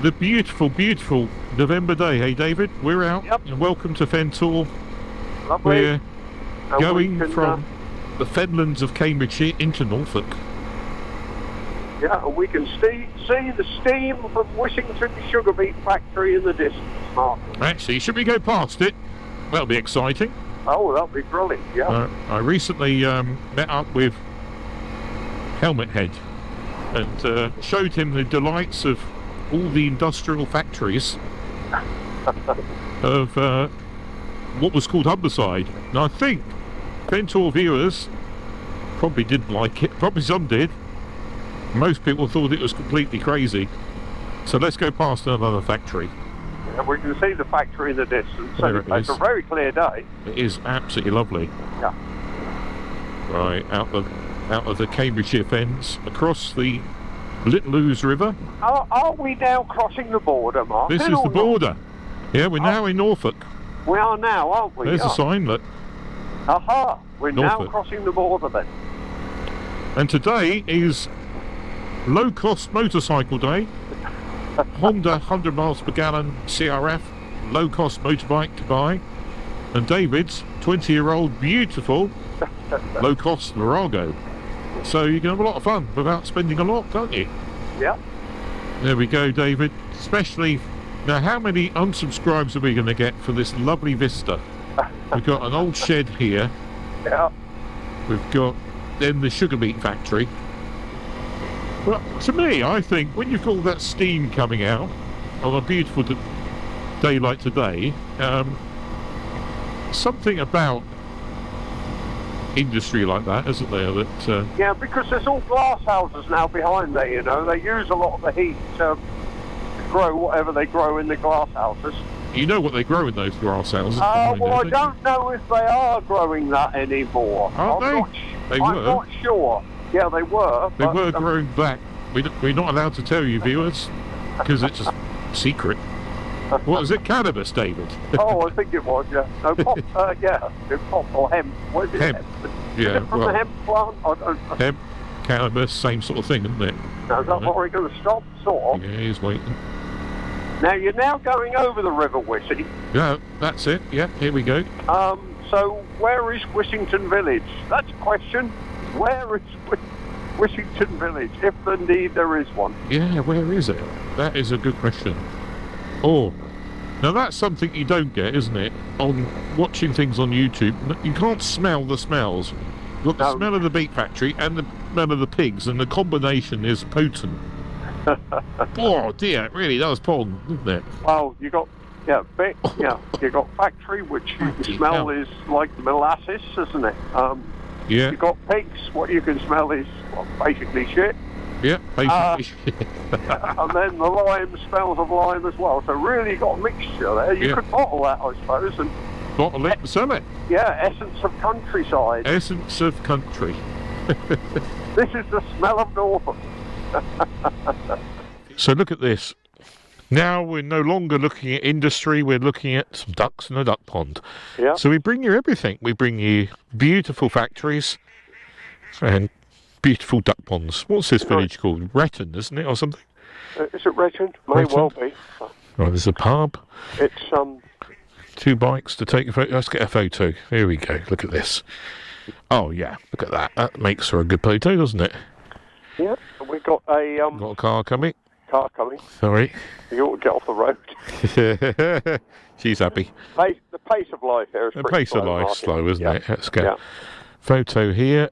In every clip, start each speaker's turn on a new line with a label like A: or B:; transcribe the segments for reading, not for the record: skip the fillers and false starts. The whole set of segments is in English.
A: The beautiful, beautiful November day, hey David? We're out, and welcome to Fen Tour.
B: Lovely.
A: We're going from the fenlands of Cambridgeshire into Norfolk.
B: Yeah, and we can see the steam from Wishington sugar beet factory in the distance, Mark.
A: Actually, should we go past it? That'll be exciting.
B: Oh, that'll be brilliant, yeah.
A: I recently met up with Helmet Head and showed him the delights of all the industrial factories of what was called Humberside. And I think Fen Tour viewers probably didn't like it, probably some did. Most people thought it was completely crazy. So let's go past another factory.
B: And we can see the factory in the distance.
A: There
B: So
A: it
B: it's
A: is.
B: a very clear day.
A: It is absolutely lovely.
B: Yeah.
A: Right, out of the Cambridgeshire Fens, across the Little Ouse River.
B: Are we now crossing the border, Mark?
A: This is the border. Yeah, we're now in Norfolk.
B: We are now, aren't we?
A: There's a sign, look.
B: Aha! We're now
A: Norfolk.
B: crossing the border then.
A: And today is low-cost motorcycle day. Honda 100 miles per gallon CRF, low-cost motorbike to buy. And David's 20-year-old beautiful low-cost Virago. So you can have a lot of fun without spending a lot, can't you?
B: Yeah.
A: There we go, David. Especially now, how many unsubscribes are we going to get for this lovely vista? We've got an old shed here.
B: Yeah.
A: We've got then the sugar beet factory. Well, to me, I think when you've got all that steam coming out on a beautiful day like today, something about industry like that, isn't there? That
B: Yeah, because there's all glass houses now behind there, you know. They use a lot of the heat to grow whatever they grow in the glass houses.
A: you know what they grow in those grass houses.
B: Well, I don't know if they are growing that anymore.
A: Aren't they?
B: I'm not sure. Yeah, they were.
A: They were growing back. We're not allowed to tell you, viewers, because it's a secret. What is it? Cannabis, David?
B: Oh, I think it was, yeah. No, pop, yeah, pop or hemp. What is it?
A: Hemp. Yeah,
B: is it from the hemp plant? I don't know.
A: Hemp, cannabis, same sort of thing, isn't it?
B: Now, is that what we're going to stop? Sort of.
A: Yeah, he's waiting.
B: Now, you're now going over the River Wissey.
A: Yeah, that's it. Yeah, here we go.
B: So, where is Wishington Village? That's a question. Where is Wishington Village, if indeed there is one?
A: Yeah, where is it? That is a good question. Oh, now that's something you don't get, isn't it? On watching things on YouTube, you can't smell the smells. You've got the smell of the beet factory and the smell of the pigs, and the combination is potent. Oh dear, it really does pong, doesn't it?
B: Well, you got you got factory, which you can smell is like molasses, isn't it?
A: Yeah.
B: You got pigs. What you can smell is basically shit.
A: Yeah, basically.
B: And then the lime smells of lime as well. So really, you got a mixture there. You could bottle that, I suppose, and
A: bottle it and sell it.
B: Yeah, essence of countryside.
A: Essence of country.
B: This is the smell of Norfolk.
A: So look at this. Now we're no longer looking at industry, we're looking at some ducks in a duck pond.
B: Yeah.
A: So we bring you everything. We bring you beautiful factories and beautiful duck ponds. What's this village called? Retton, isn't it, or something?
B: Is it Retton? May well be.
A: Right, there's a pub.
B: It's
A: two bikes to take a photo. Let's get a photo. Here we go. Look at this. Oh yeah, look at that. That makes for a good photo, doesn't it?
B: Yeah. We've got a
A: got a car coming. Sorry.
B: You ought to get off the road.
A: She's happy.
B: The pace of life here is
A: the
B: pretty
A: pace
B: slow,
A: of life's slow, isn't it? Let's go.
B: Yeah.
A: Photo here.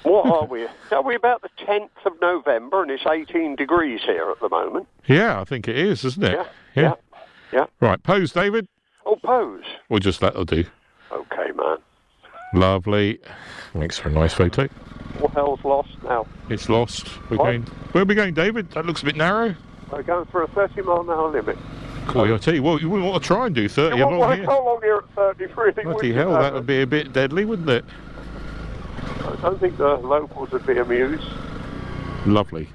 B: What are we? Are we about the 10th of November, and it's 18 degrees here at the moment?
A: Yeah, I think it is, isn't it?
B: Yeah.
A: Right, pose, David.
B: Oh, pose.
A: We'll just that'll do.
B: Okay, man.
A: Lovely. Makes for a nice photo.
B: What hell's lost now?
A: It's lost. Where are we going, David? That looks a bit narrow.
B: We're going for a 30-mile-an-hour limit.
A: Cool, I'll tell you what, you wouldn't want to try and do 30
B: along here. How long here at 30, really?
A: Bloody hell, that would be a bit deadly, wouldn't it?
B: I don't think the locals would be amused.
A: Lovely.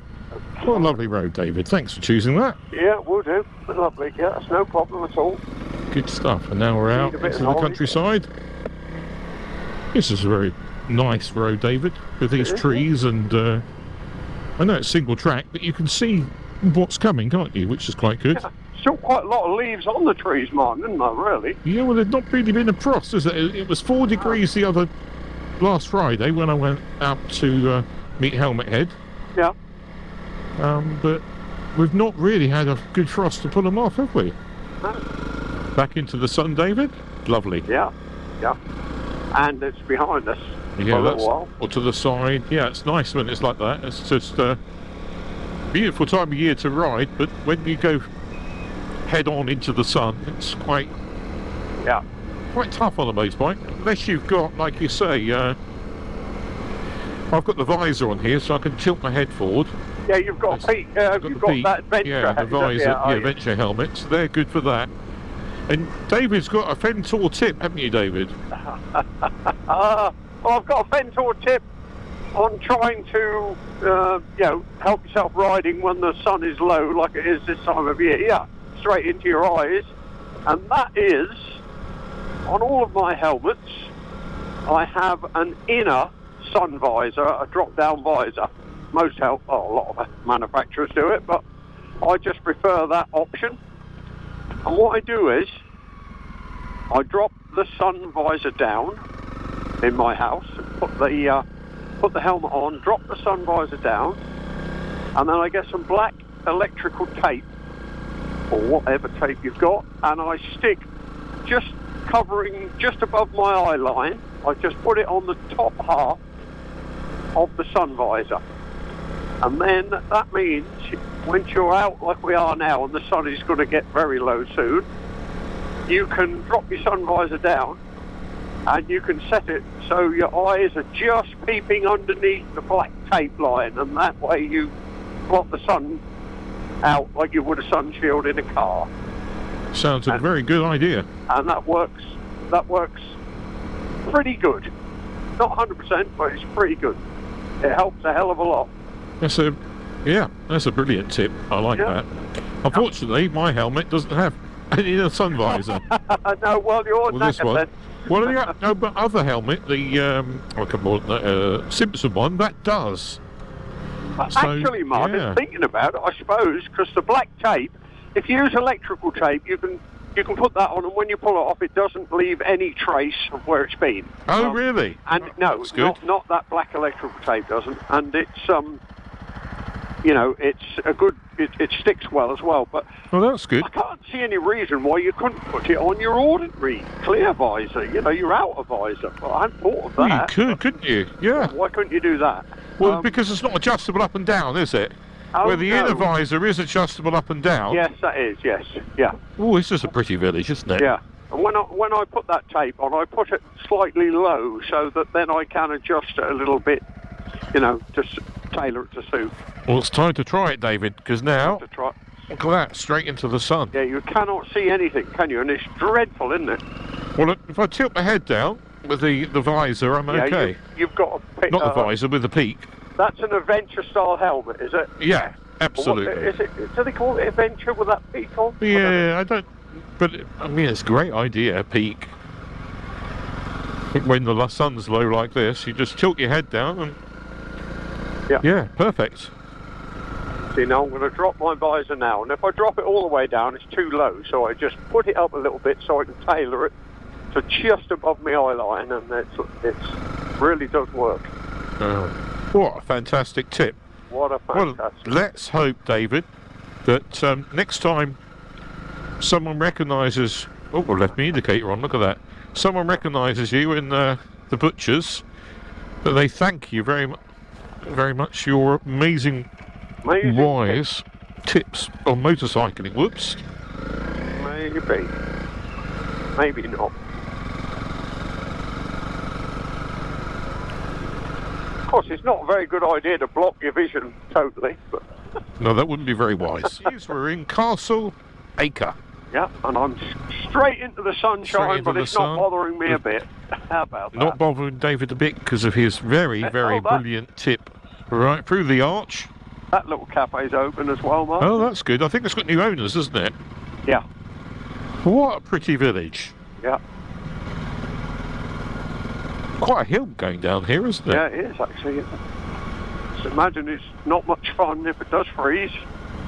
A: What a lovely road, David. Thanks for choosing that.
B: Yeah, we'll do. Lovely. Yeah, that's no problem at all.
A: Good stuff. And now we're out into the countryside. This is a very nice road, David, with these trees and I know it's single track, but you can see what's coming, can't you? Which is quite good.
B: Yeah. Still quite a lot of leaves on the trees, Martin, isn't there, really?
A: Yeah, well, there's not really been a frost, is it? It was 4 degrees last Friday when I went out to meet Helmet Head.
B: Yeah.
A: But we've not really had a good frost to put them off, have we?
B: No.
A: Back into the sun, David. Lovely.
B: Yeah. Yeah. And it's behind us for
A: Yeah,
B: a little while.
A: or to the side. Yeah, it's nice when it's like that. It's just a beautiful time of year to ride, but when you go head on into the sun, it's quite tough on a motorbike, unless you've got, like you say, I've got the visor on here so I can tilt my head forward.
B: Yeah, you've got a peak. You've got that adventure.
A: Yeah, the visor, adventure helmets. They're good for that. And David's got a Fentor tip, haven't you, David?
B: Well, I've got a Fentor tip on trying to, help yourself riding when the sun is low, like it is this time of year. Yeah, straight into your eyes. And that is, on all of my helmets, I have an inner sun visor, a drop-down visor. A lot of manufacturers do it, but I just prefer that option. And what I do is, I drop the sun visor down in my house, put the helmet on, drop the sun visor down, and then I get some black electrical tape, or whatever tape you've got, and I stick just covering just above my eye line. I just put it on the top half of the sun visor. And then that means once you're out like we are now and the sun is going to get very low soon, you can drop your sun visor down and you can set it so your eyes are just peeping underneath the black tape line, and that way you block the sun out like you would a sun shield in a car.
A: Sounds a very good idea.
B: And that works pretty good. Not 100%, but it's pretty good. It helps a hell of a lot.
A: That's a brilliant tip. I like that. Unfortunately, my helmet doesn't have any sun visor.
B: No, well, you're
A: this one. Well, but other helmet, the Simpson one, that does.
B: Actually, Martin, thinking about it, I suppose, because the black tape, if you use electrical tape, you can put that on, and when you pull it off, it doesn't leave any trace of where it's been.
A: Oh, really?
B: And no, not that black electrical tape doesn't. And it's it's a good. It sticks well as well. But
A: that's good.
B: I can't see any reason why you couldn't put it on your ordinary clear visor. Your outer visor. Well, I hadn't thought of that.
A: Well, you could, couldn't you? Yeah.
B: Why couldn't you do that?
A: Well, because it's not adjustable up and down, is it? Where the inner visor is adjustable up and down.
B: Yes, that is. Yes, yeah.
A: Oh, it's just a pretty village, isn't it?
B: Yeah. And when I put that tape on, I put it slightly low so that then I can adjust it a little bit, just tailor it to suit.
A: Well, it's time to try it, David, because now, look at that, straight into the sun.
B: Yeah, you cannot see anything, can you? And it's dreadful, isn't it?
A: Well, if I tilt my head down with the visor, I'm okay.
B: You've got a
A: not the visor, with the peak.
B: That's an adventure-style helmet, is it?
A: Yeah, absolutely.
B: Do they call it adventure with that peak on?
A: Yeah, I don't... But, I mean, it's a great idea, peak. When the sun's low like this, you just tilt your head down and... Yeah, perfect.
B: See, now I'm going to drop my visor now, and if I drop it all the way down, it's too low, so I just put it up a little bit so I can tailor it to just above my eye line, and it really does work.
A: Oh. What a fantastic tip.
B: What a fantastic
A: Well, let's hope, David, that next time someone recognises... Oh, I left my indicator on, look at that. Someone recognises you in the butchers, that they thank you very much for your amazing wise tips on motorcycling. Whoops.
B: Maybe not. Of course, it's not a very good idea to block your vision totally. But
A: no, that wouldn't be very wise. Yes, we're in Castle Acre.
B: Yeah, and I'm straight into the sunshine, but it's not bothering me a bit. How about that?
A: Not bothering David a bit because of his very brilliant tip. Right through the arch.
B: That little cafe's open as well, Mark.
A: Oh, that's good. I think it's got new owners, isn't it?
B: Yeah.
A: What a pretty village.
B: Yeah.
A: Quite a hill going down here, isn't it?
B: Yeah, it is actually. Just imagine it's not much fun if it does freeze.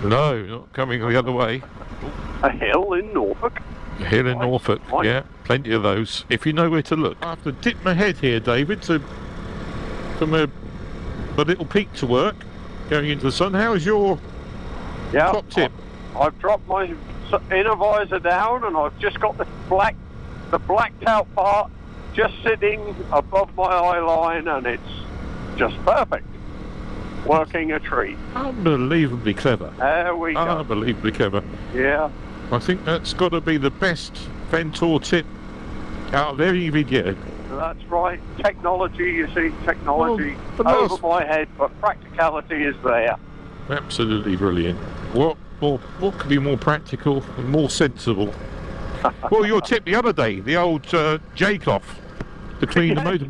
A: No, not coming the other way.
B: A hill in Norfolk.
A: A hill in
B: Right,
A: Norfolk,
B: right.
A: yeah, plenty of those. If you know where to look. I have to dip my head here, David, from a little peak to work, going into the sun. How's your
B: Yeah.
A: top tip?
B: I've dropped my inner visor down, and I've just got the blacked out part just sitting above my eye line, and it's just perfect. Working a treat.
A: Unbelievably clever.
B: There we go.
A: Unbelievably clever.
B: Yeah.
A: I think that's got to be the best Ventor tip out of any video.
B: That's right. Technology, you see, technology
A: Well,
B: over my head, but practicality is there.
A: Absolutely brilliant. What could be more practical and more sensible? Well, your tip the other day, the old J-cloth to clean the motor.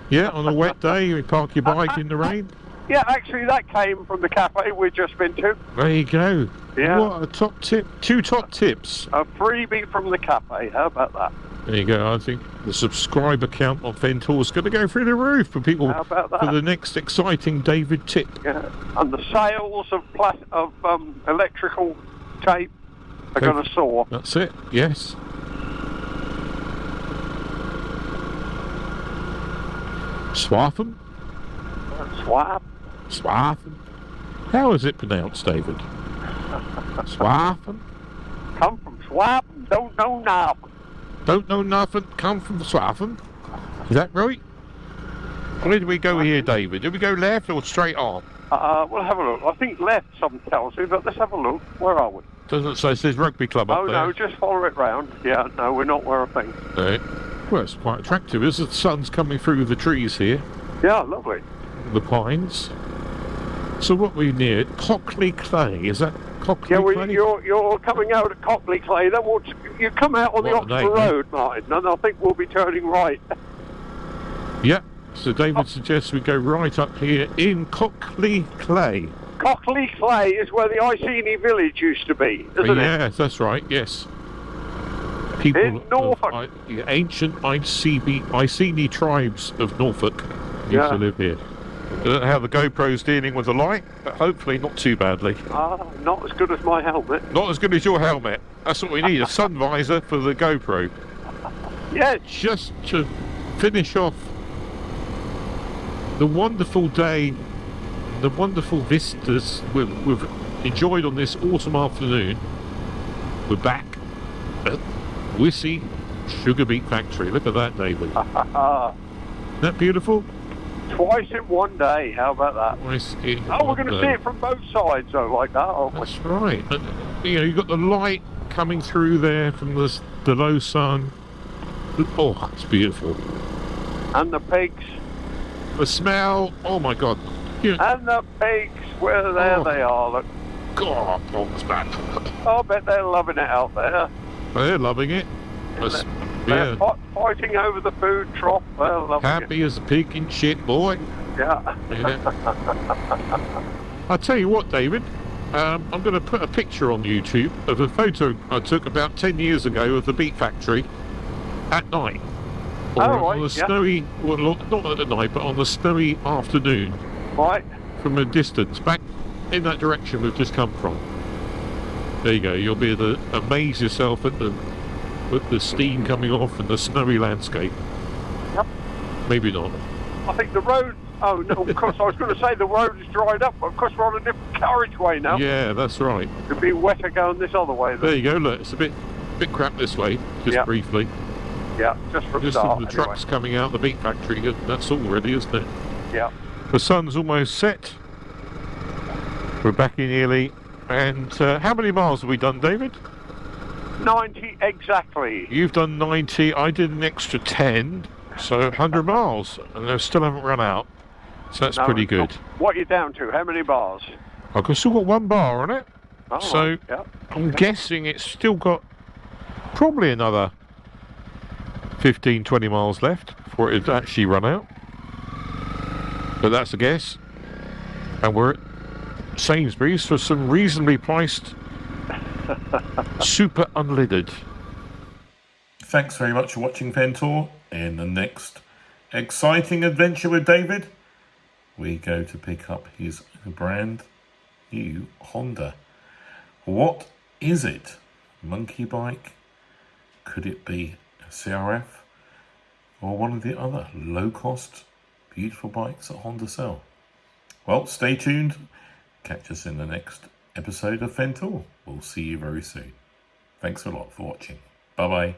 A: Yeah, on a wet day, you park your bike in the rain.
B: Yeah, actually, that came from the cafe we've just been to.
A: There you go.
B: Yeah.
A: What a top tip. 2 top tips.
B: A freebie from the cafe. How about that?
A: There you go. I think the subscriber count on Ventor is going to go through the roof for people
B: How about that?
A: for the next exciting David tip.
B: Yeah. And the sales of electrical tape are going to soar.
A: That's it. Yes. Swaffham?
B: Swap.
A: Swaffham? How is it pronounced, David? Swaffham?
B: Come from Swap and don't know now.
A: Don't know nothing, come from Swaffham? Is that right? Where do we go here, David? Do we go left or straight on?
B: We'll have a look. I think left, some tells me, but let's have a look. Where are we?
A: Doesn't say, it says rugby club up there.
B: Oh, no, just follow it round. Yeah, no, we're not where a thing.
A: Right. Well, it's quite attractive, isn't it? The sun's coming through the trees here,
B: Yeah, lovely.
A: the pines. So what we near? Cockley Clay, is that Cockley
B: Yeah,
A: Clay?
B: you're coming out at Cockley Clay. Then you come out on the
A: What a
B: Oxford
A: name, eh?
B: Road, Martin, and I think we'll be turning right.
A: Yeah, so David suggests we go right up here in Cockley Clay.
B: Cockley Clay is where the Iceni village used to be, isn't it?
A: Yes, that's right, yes. People
B: In Norfolk.
A: of the ancient Iceni tribes of Norfolk used to live here. I don't know how the GoPro's dealing with the light, but hopefully not too badly.
B: Not as good as my helmet.
A: Not as good as your helmet. That's what we need, a sun visor for the GoPro.
B: Yeah,
A: Just to finish off the wonderful day, the wonderful vistas we've enjoyed on this autumn afternoon, we're back at Wissey Sugar Beet Factory. Look at that, David. Isn't that beautiful?
B: twice in one day. How about that?
A: Nice.
B: Oh, we're going to see it from both sides, though, like that, aren't we?
A: That's right. And, you know, you've got the light coming through there from the low sun. Oh, it's beautiful.
B: And the pigs.
A: The smell. Oh my God. You know,
B: And the pigs. Well, there they are. Look.
A: God, it's bad.
B: I bet they're loving it out there.
A: They're loving it. That's-
B: They're
A: yeah.
B: fighting over the food trough. They're loving
A: Happy as a pig in shit, boy.
B: it. Yeah.
A: Yeah. I'll tell you what, David. I'm going to put a picture on YouTube of a photo I took about 10 years ago of the beet factory at night. Or on a snowy, well, not at night, but on a snowy afternoon
B: Right.
A: from a distance, back in that direction we've just come from. There you go, you'll be able to amaze yourself at the steam coming off and the snowy landscape.
B: Yep.
A: Maybe not.
B: I think the road... Oh, no, of course, I was going to say the road is dried up, but of course we're on a different carriageway now.
A: Yeah, that's right.
B: It'd be wetter going this other way,
A: There
B: then.
A: you go, look, it's a bit crap this way, just
B: Yep.
A: briefly.
B: Yeah, just from
A: Just
B: start,
A: the
B: anyway.
A: trucks coming out of the beet factory, that's all ready, isn't it?
B: Yeah.
A: The sun's almost set. We're back in Ely. And how many miles have we done, David?
B: 90 exactly.
A: You've done 90, I did an extra 10, so 100 miles, and I still haven't run out. So that's
B: No,
A: pretty good.
B: What are you down to? How many bars?
A: I've still got 1 bar on it,
B: Oh,
A: so
B: right, yeah.
A: I'm guessing it's still got probably another 15, 20 miles left before it's actually run out. But that's a guess. And we're at Sainsbury's for some reasonably priced super unlidded. Thanks very much for watching Ventor. In the next exciting adventure with David, we go to pick up his brand new Honda What is it? Monkey bike? Could it be a CRF? Or one of the other low-cost, beautiful bikes that Honda sell? Well, stay tuned. Catch us in the next episode of Fens. We'll see you very soon. Thanks a lot for watching. Bye-bye.